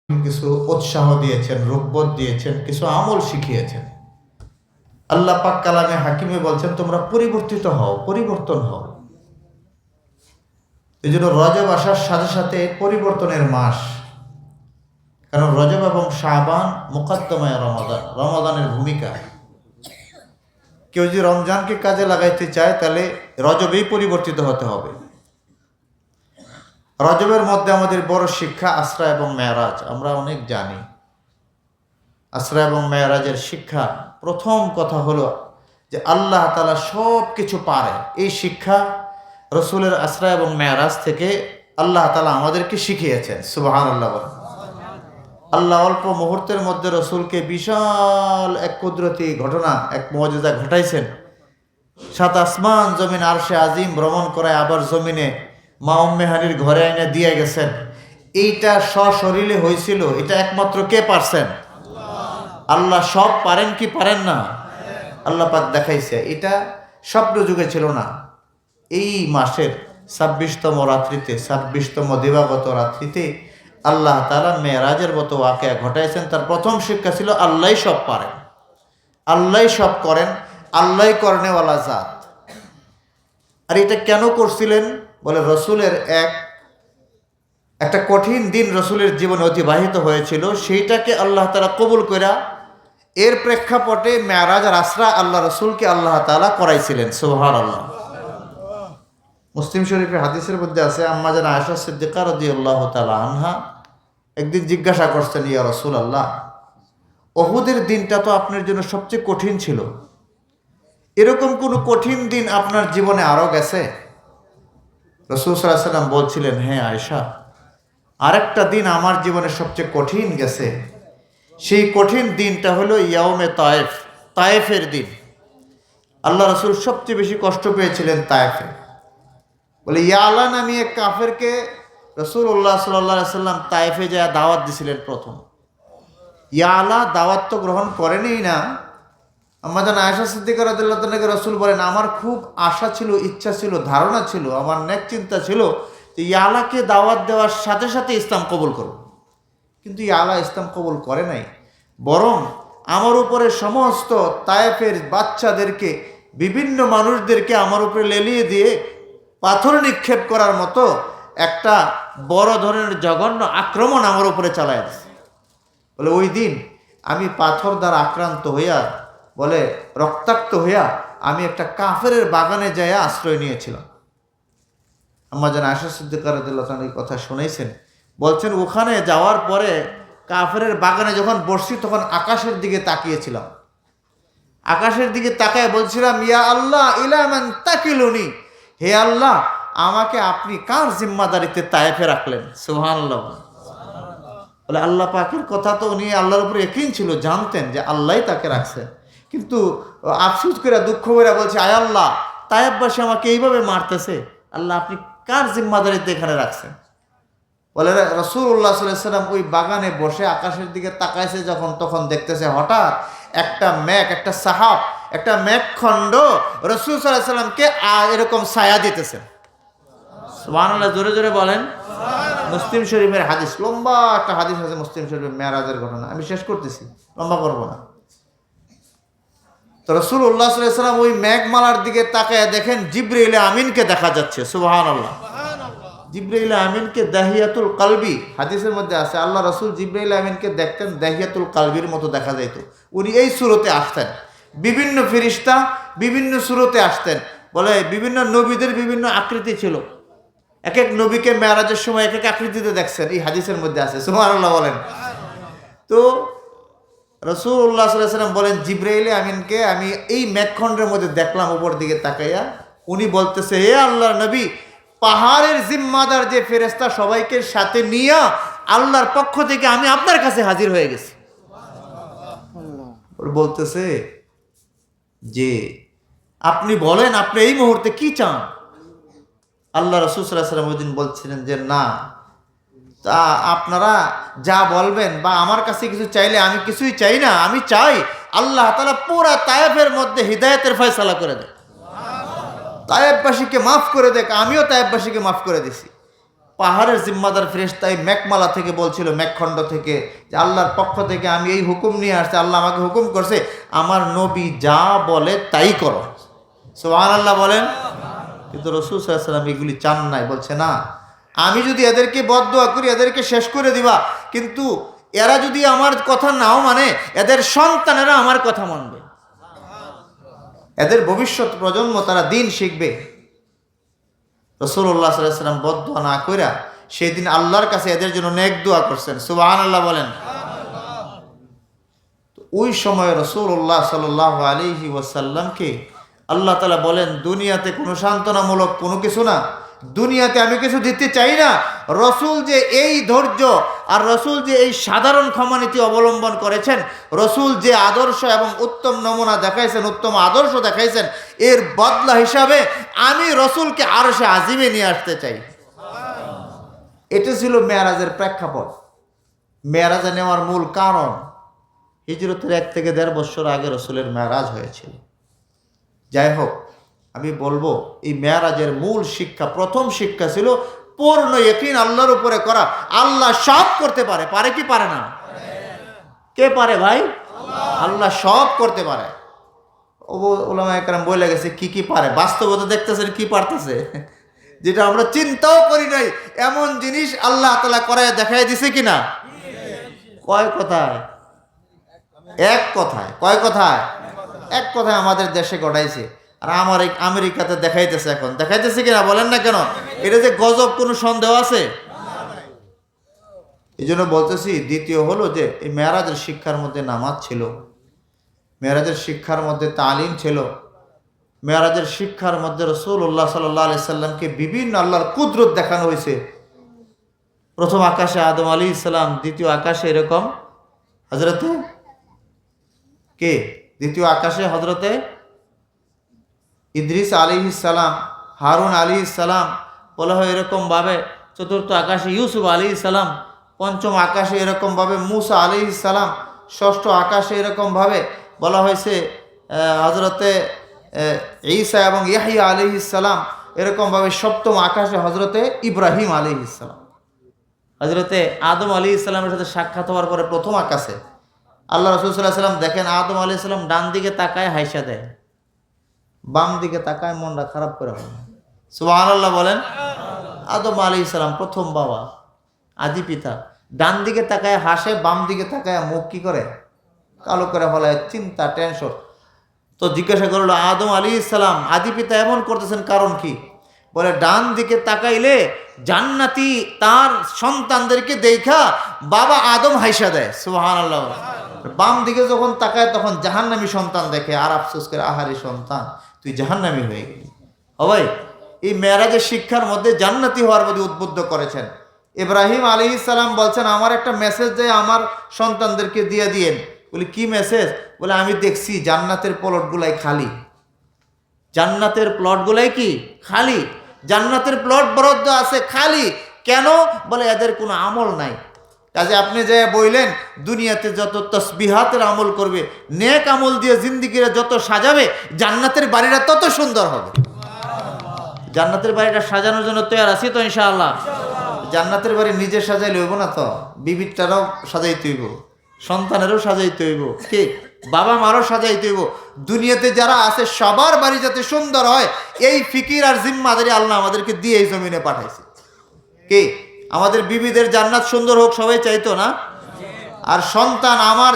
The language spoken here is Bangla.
কিছু উৎসাহ দিয়েছেন, রূপবোধ দিয়েছেন, কিছু আমল শিখিয়েছেন। আল্লাহ পাক কালামে হাকিমে বলছেন তোমরা পরিবর্তিত হও, পরিবর্তন হও। এই জন্য রজব আসার সাথে সাথে পরিবর্তনের মাস। কারণ রজব এবং শাবান মুকদ্দমায় রমাদান, রমাদানের ভূমিকা। কেউ যদি রমজানকে কাজে লাগাইতে চায় তাহলে রজবেই পরিবর্তিত হতে হবে। রজবের মধ্যে আমাদের বড় শিক্ষা আসরা এবং মেরাজ। আমরা অনেক জানি আসরা এবং মেরাজের শিক্ষা। প্রথম কথা হলো যে আল্লাহ তাআলা সব কিছু পারে। এই শিক্ষা রসুলের আসরা এবং মেরাজ থেকে আল্লাহ তাআলা আমাদেরকে শিখিয়েছেন। সুবহানাল্লাহ। আল্লাহ অল্প মুহূর্তের মধ্যে রসুলকে বিশাল এক কুদরতি ঘটনা, এক মুআজিজা ঘটাইছেন। সাত আসমান জমিন আরশে আজিম ভ্রমণ করায় আবার জমিনে মা উম্মে হানির ঘরে এনে দিয়ে গেছেন। এইটা সশরীরে হয়েছিল, এটা একমাত্র কে পারছেন? আল্লাহ। সব পারেন কি পারেন না? আল্লাহ পাক দেখাইছে। এটা স্বপ্ন যুগে ছিল না। এই মাসের ২৬তম রাত্রিতে, ২৬তম দিবাগত রাত্রিতে আল্লাহ তাআলা মেরাজের মতো ওয়াকিয়া ঘটাইছেন। তার প্রথম শিক্ষা ছিল আল্লাহই সব পারেন, আল্লাহই সব করেন, আল্লাহই করনেওয়ালা জাত। আর এটা কেন করছিলেন? বলে রসুলের একটা কঠিন দিন রসুলের জীবনে অতিবাহিত হয়েছিল, সেইটাকে আল্লাহ তাআলা কবুল কইরা এর প্রেক্ষাপটে মেরাজ আর আসরা আল্লাহ রসুলকে আল্লাহ তাআলা করাইছিলেন। সুবহানাল্লাহ। মুসলিম শরীফের হাদিসের মধ্যে আছে, আম্মা জান আয়েশা সিদ্দিকা রাদিয়াল্লাহু তাআলা আনহা একদিন জিজ্ঞাসা করছেন, ইয়া রাসূলুল্লাহ, উহুদের দিনটা তো আপনার জন্য সবচেয়ে কঠিন ছিল, এরকম কোন কঠিন দিন আপনার জীবনে আরো গেছে? রাসূল সাল্লাল্লাহু আলাইহি ওয়াসাল্লাম বলছিলেন, হ্যাঁ আয়েশা, আরেকটা দিন আমার জীবনে সবচেয়ে কঠিন গেছে। সেই কঠিন দিনটা হলো ইয়াউমে তায়েফ, তায়েফের দিন। আল্লাহ রাসূল সবচেয়ে বেশি কষ্ট পেয়েছিলেন তায়েফে। বলে ইয়ালা নামে এক কাফেরকে রাসূলুল্লাহ সাল্লাল্লাহু আলাইহি ওয়াসাল্লাম তায়েফে যায় দাওয়াত দিছিলেন প্রথম। ইয়ালা দাওয়াত তো গ্রহণ করেনি না। আম্মা জান আয়েশা সিদ্দিকা রাদিয়াল্লাহু তাআলা রাসূল বলেন, আমার খুব আশা ছিল, ইচ্ছা ছিল, ধারণা ছিল, আমার নেক চিন্তা ছিল যে ইয়ালাকে দাওয়াত দেওয়ার সাথে সাথে ইসলাম কবুল করব। কিন্তু ইয়ালা ইসলাম কবুল করে নাই, বরং আমার উপরে সমস্ত তায়েফের বাচ্চাদেরকে, বিভিন্ন মানুষদেরকে আমার উপরে লেলিয়ে দিয়ে পাথর নিক্ষেপ করার মতো একটা বড় ধরনের জঘন্য আক্রমণ আমার উপরে চালায় দিছে। বলে ওই দিন আমি পাথর দ্বারা আক্রান্ত হইয়া, বলে রক্তাক্ত হইয়া আমি একটা কাফেরের বাগানে যাইয়া আশ্রয় নিয়েছিলাম। আম্মা জান আয়েশা সিদ্দিকা রাদিয়াল্লাহু তাআলা এই কথা শুনাইছেন। বলছেন ওখানে যাওয়ার পরে কাফেরের বাগানে যখন বসছি তখন আকাশের দিকে তাকিয়েছিলাম। আকাশের দিকে তাকায় বলছিলাম, ইয়া আল্লাহ ইলা মান তাকিলুনি, হে আল্লাহ আমাকে আপনি কার জিম্মাদারিতে তায়েফে রাখলেন? সুবহানাল্লাহ। বলে আল্লাহ পাকের কথা তো উনি আল্লাহর উপরে ইয়াকিন ছিল, জানতেন যে আল্লাহই তাকে রাখছে। কিন্তু আফসোস করে দুঃখ করে বলছে, আয় আল্লাহ তায়েফবাসী আমাকে এইভাবে মারতেছে, আল্লাহ আপনি কার জিম্মাদারিতে এখানে রাখছেন? বলে রাসূলুল্লাহ সাল্লাল্লাহু আলাইহি ওয়াসাল্লাম ওই বাগানে বসে আকাশের দিকে তাকাইছে যখন, তখন দেখতেছে হঠাৎ একটা মেঘ, একটা সাহাব, একটা মেঘখণ্ড রাসূল সাল্লাল্লাহু আলাইহি ওয়াসাল্লামকে এরকম ছায়া দিতেছে। সুবহানাল্লাহ, জোরে জোরে বলেন। মুসলিম শরীফের হাদিস, লম্বা একটা হাদিস আছে মুসলিম শরীফের মেরাজের ঘটনা, আমি শেষ করতেছি, লম্বা করবো না। তো রাসূলুল্লাহ সাল্লাল্লাহু আলাইহি ওয়াসাল্লাম ওই মেঘমালার দিকে তাকায় দেখেন জিবরাইল আমিনকে দেখা যাচ্ছে। সুবহানাল্লাহ। জিবরাইল আমিনকে দাহিয়াতুল কালবি, হাদিসের মধ্যে আছে আল্লাহ রাসূল জিবরাইল আমিনকে দেখতেন দাহিয়াতুল কালবির মতো দেখা যাইত। উনি এই সুরতে আসতেন, বিভিন্ন ফেরেশতা বিভিন্ন সুরতে আসতেন। বলে বিভিন্ন নবীদের বিভিন্ন আকৃতি ছিল, এক এক নবীকে মেরাজের সময় এক এক আকৃতিতে দেখছেন, এই হাদিসের মধ্যে আছে। সুবহানাল্লাহ বলেন। তো রাসূলুল্লাহ সাল্লাল্লাহু আলাইহি ওয়াসাল্লাম বলেন জিবরাইল আমিনকে আমি এই মেঘখণ্ডের মধ্যে দেখলাম উপর দিকে তাকাইয়া। উনি বলতেছে, হে আল্লাহর নবী, পাহাড়ের জিম্মাদার যে ফেরেশতা সবাইকে সাথে নিয়ে আল্লাহর পক্ষ থেকে আমি আপনার কাছে হাজির হয়ে গেছি। বলতেছে যে আপনি বলেন আপনি এই মুহূর্তে কি চান? আল্লাহ রাসূল সাল্লাল্লাহু আলাইহি ওয়াসাল্লাম ওই দিন বলছিলেন যে না, তা আপনারা যা বলবেন বা আমার কাছে কিছু চাইলে আমি কিছুই চাই না, আমি চাই আল্লাহ তাআলা পুরা তায়েফের মধ্যে হিদায়াতের ফয়সালা করে দেয়, তায়েফবাসীকে মাফ করে দেখ। আমিও তায়েফবাসীকে মাফ করে দিছি। পাহাড়ের জিম্মাদার ফেরেশতা মেঘমালা থেকে বলছিল, মেঘখণ্ড থেকে, যে আল্লাহর পক্ষ থেকে আমি এই হুকুম নিয়ে আসছি, আল্লাহ আমাকে হুকুম করছে আমার নবী যা বলে তাই করো। সুবহানাল্লাহ বলেন। কিন্তু রাসূল সাল্লাল্লাহু আলাইহি ওয়াসাল্লাম এগুলি চান নাই, বলছে না, আমি যদি এদেরকে বদদুয়া করি এদেরকে শেষ করে দিবা, কিন্তু এরা যদি আমার কথা নাও মানে এদের সন্তানেরা আমার কথা মানবে, এদের ভবিষ্যৎ প্রজন্ম তারা দিন শিখবে। রাসূলুল্লাহ সাল্লাল্লাহু আলাইহি ওয়াসাল্লাম বদদুয়া না কইরা সেই দিন আল্লাহর কাছে এদের জন্য নেক দোয়া করছেন। সুবহানাল্লাহ বলেন। ওই সময় রাসূলুল্লাহ সাল্লাল্লাহু আলাইহি ওয়াসাল্লামকে আল্লাহ তাআলা বলেন, দুনিয়াতে কোনো সান্ত্বনামূলক কোনো কিছু না, দুনিয়াতে আমি কিছু দিতে চাই না। রসুল যে এই ধৈর্য আর রসুল যে এই সাধারণ ক্ষমানীতি অবলম্বন করেছেন, রসুল যে আদর্শ এবং উত্তম নমুনা দেখাইছেন, উত্তম আদর্শ দেখাইছেন, এর বদলা হিসাবে আমি রসুলকে আরশে আজিমে নিয়ে আসতে চাই। এটা ছিল মেরাজের প্রেক্ষাপট। মেরাজে নেওয়ার মূল কারণ, হিজরতের 1 থেকে 1.5 বছর আগে রসুলের মেরাজ হয়েছিল। যাই হোক, আমি বলবো এই মেরাজের মূল শিক্ষা, প্রথম শিক্ষা ছিল পূর্ণ ইয়াকিন আল্লাহর উপরে করা। আল্লাহ সব করতে পারে, পারে কি পারে না? কে পারে ভাই? আল্লাহ সব করতে পারে। ওলামায়ে কেরাম বলে গেছে কি কি পারে, বাস্তবতা দেখতেছেন কি পারতেছে, যেটা আমরা চিন্তাও করি নাই এমন জিনিস আল্লাহ তাআলা করায় দেখায় দিছে কিনা? কয় কথায়? এক কথায়। কয় কথায়? এক কথায় আমাদের দেশে ঘটাইছে। আর আমার এই আমেরিকাতে দেখাইতেছে, এখন দেখাইতেছে কিনা বলেন না কেন? এটা যে গজব, কোনো সন্দেহ আছে? এই জন্য বলতেছি, দ্বিতীয় হলো যে এই মেরাজের শিক্ষার মধ্যে নামাজ ছিল, মেরাজের শিক্ষার মধ্যে তালিম ছিল, মেরাজের শিক্ষার মধ্যে রাসূলুল্লাহ সাল্লাল্লাহু আলাইহি সাল্লামকে বিভিন্ন আল্লাহর কুদরত দেখানো হয়েছে। প্রথম আকাশে আদম আলাইহিস সালাম, দ্বিতীয় আকাশে এরকম হযরতে কে? দ্বিতীয় আকাশে হযরতে ইদ্রিস আলাইহিস সালাম, হারুন আলাইহিস সালাম, বলা হয় এরকমভাবে। চতুর্থ আকাশে ইউসুফ আলাইহিস সালাম, পঞ্চম আকাশে এরকমভাবে মূসা আলাইহিস সালাম, ষষ্ঠ আকাশে এরকমভাবে বলা হয়েছে হযরতে ঈসা এবং ইয়াহইয়া আলাইহিস সালাম, এরকমভাবে সপ্তম আকাশে হযরতে ইব্রাহিম আলাইহিস সালাম। হযরতে আদম আলাইহিস সালামের সাথে সাক্ষাৎ হওয়ার পরে প্রথম আকাশে আল্লাহ রাসূল সাল্লাল্লাহু আলাইহি সাল্লাম দেখেন আদম আলাইহিস সালাম ডান দিকে তাকায় হাইসা দেয়, বাম দিকে তাকায় মনটা খারাপ করে হয়। সুবহানাল্লাহ বলেন। আদম আলাইহিস সালাম প্রথম বাবা, আদি পিতা, ডান দিকে তাকায় হাসে, বাম দিকে তাকায় মুখ কি করে? কালো করে ফেলায়, চিন্তা, টেনশন। তো জিজ্ঞাসা করলো আদম আলাইহিস সালাম, আদি পিতা এমন করতেছেন কারণ কি? বলে ডান দিকে তাকাইলে জান্নাতি তার সন্তানদেরকে দেখা বাবা আদম হাইসা দেয়। সুবহানাল্লাহ। বাম দিকে যখন তাকায় তখন জাহান্নামী সন্তান দেখে, আর আফসোস করে, আহারে সন্তান তুই জাহান্নামী হয়ে গেলি। ভাই, এই মেরাজের শিক্ষার মধ্যে জান্নাতি হওয়ার মধ্যে উদ্বুদ্ধ করেছেন। ইব্রাহিম আলাইহিস সালাম বলছেন আমার একটা মেসেজ দেয় আমার সন্তানদেরকে দিয়ে দিয়েন। বলি কি মেসেজ? বলে আমি দেখছি জান্নাতের প্লটগুলাই খালি। জান্নাতের প্লটগুলাই কি খালি? জান্নাতের প্লট বরাদ্দ আছে খালি। কেন? বলে এদের কোনো আমল নাই। কাজে আপনি যে বললেন দুনিয়াতে যত তসবিহাতের আমল করবে, নেক আমল দিয়ে জিন্দিগিরা যত সাজাবে, জান্নাতের বাড়িটা তত সুন্দর হবে। জান্নাতের বাড়িটা সাজানোর জন্য তৈরি আছি তো ইনশাআল্লাহ। জান্নাতের বাড়ি নিজে সাজাইলে হইব না, তো বিবিটারও সাজাইতে হইব, সন্তানেরও সাজাইতে হইব, কি বাবা মারও সাজাইতে হইব। দুনিয়াতে যারা আছে সবার বাড়ি যাতে সুন্দর হয়, এই ফিকির আর জিম্মাদারি আল্লাহ আমাদেরকে দিয়ে এই জমিনে পাঠাইছে। কি আমাদের বিবিদের জান্নাত সুন্দর হোক সবাই চাইতো না? আর সন্তান আমার